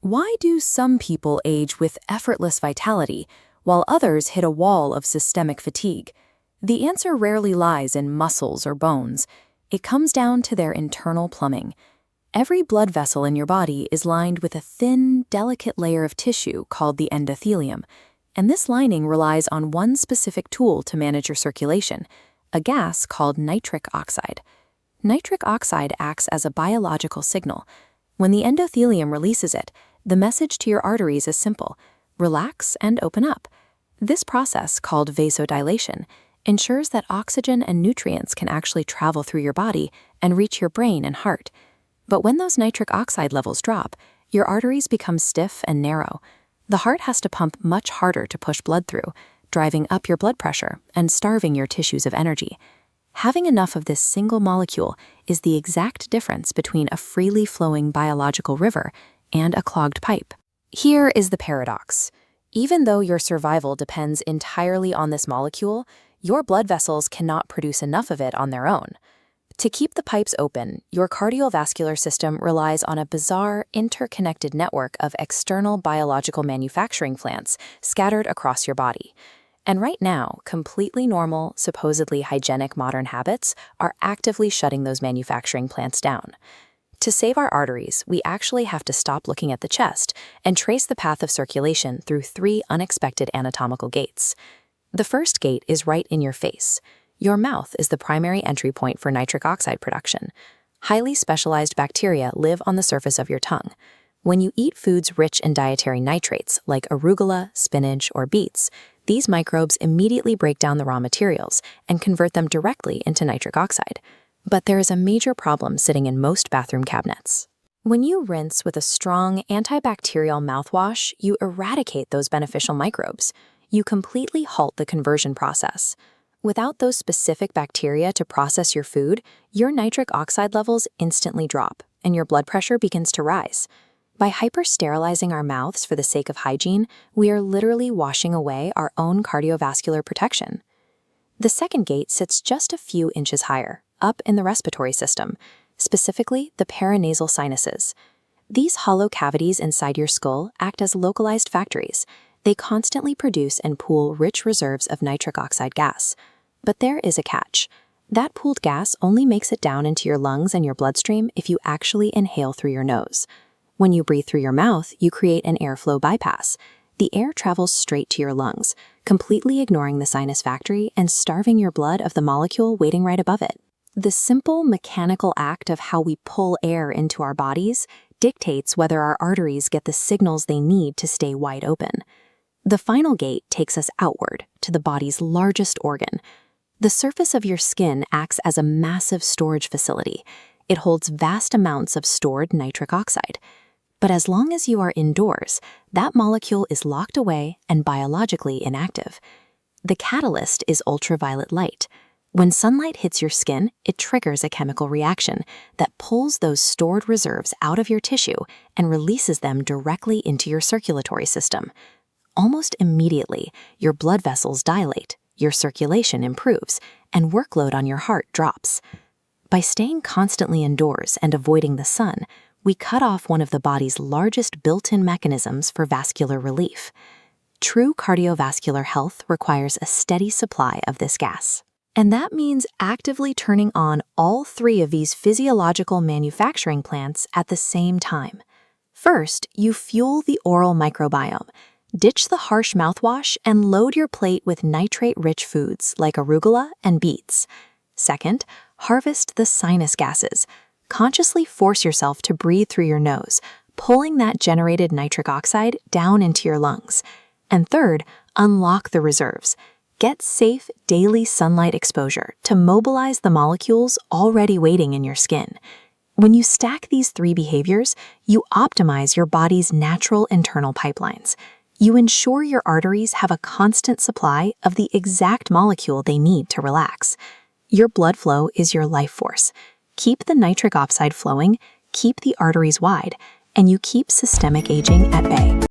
Why do some people age with effortless vitality, while others hit a wall of systemic fatigue? The answer rarely lies in muscles or bones. It comes down to their internal plumbing. Every blood vessel in your body is lined with a thin, delicate layer of tissue called the endothelium, and this lining relies on one specific tool to manage your circulation, a gas called nitric oxide. Nitric oxide acts as a biological signal. When the endothelium releases it, the message to your arteries is simple: relax and open up. This process, called vasodilation, ensures that oxygen and nutrients can actually travel through your body and reach your brain and heart. But when those nitric oxide levels drop, your arteries become stiff and narrow. The heart has to pump much harder to push blood through, driving up your blood pressure and starving your tissues of energy. Having enough of this single molecule is the exact difference between a freely flowing biological river and a clogged pipe. Here is the paradox. Even though your survival depends entirely on this molecule, your blood vessels cannot produce enough of it on their own. To keep the pipes open, your cardiovascular system relies on a bizarre, interconnected network of external biological manufacturing plants scattered across your body. And right now, completely normal, supposedly hygienic modern habits are actively shutting those manufacturing plants down. To save our arteries, we actually have to stop looking at the chest and trace the path of circulation through 3 unexpected anatomical gates. The first gate is right in your face. Your mouth is the primary entry point for nitric oxide production. Highly specialized bacteria live on the surface of your tongue. When you eat foods rich in dietary nitrates, like arugula, spinach, or beets, these microbes immediately break down the raw materials and convert them directly into nitric oxide. But there is a major problem sitting in most bathroom cabinets. When you rinse with a strong antibacterial mouthwash, you eradicate those beneficial microbes. You completely halt the conversion process. Without those specific bacteria to process your food, your nitric oxide levels instantly drop, and your blood pressure begins to rise. By hyper-sterilizing our mouths for the sake of hygiene, we are literally washing away our own cardiovascular protection. The second gate sits just a few inches higher, up in the respiratory system, specifically the paranasal sinuses. These hollow cavities inside your skull act as localized factories. They constantly produce and pool rich reserves of nitric oxide gas. But there is a catch. That pooled gas only makes it down into your lungs and your bloodstream if you actually inhale through your nose. When you breathe through your mouth, you create an airflow bypass. The air travels straight to your lungs, completely ignoring the sinus factory and starving your blood of the molecule waiting right above it. The simple mechanical act of how we pull air into our bodies dictates whether our arteries get the signals they need to stay wide open. The final gate takes us outward to the body's largest organ. The surface of your skin acts as a massive storage facility. It holds vast amounts of stored nitric oxide. But as long as you are indoors, that molecule is locked away and biologically inactive. The catalyst is ultraviolet light. When sunlight hits your skin, it triggers a chemical reaction that pulls those stored reserves out of your tissue and releases them directly into your circulatory system. Almost immediately, your blood vessels dilate, your circulation improves, and workload on your heart drops. By staying constantly indoors and avoiding the sun, we cut off one of the body's largest built-in mechanisms for vascular relief. True cardiovascular health requires a steady supply of this gas. And that means actively turning on all 3 of these physiological manufacturing plants at the same time. First, you fuel the oral microbiome. Ditch the harsh mouthwash and load your plate with nitrate-rich foods like arugula and beets. Second, harvest the sinus gases. Consciously force yourself to breathe through your nose, pulling that generated nitric oxide down into your lungs. And third, unlock the reserves. Get safe daily sunlight exposure to mobilize the molecules already waiting in your skin. When you stack these 3 behaviors, you optimize your body's natural internal pipelines. You ensure your arteries have a constant supply of the exact molecule they need to relax. Your blood flow is your life force. Keep the nitric oxide flowing, keep the arteries wide, and you keep systemic aging at bay.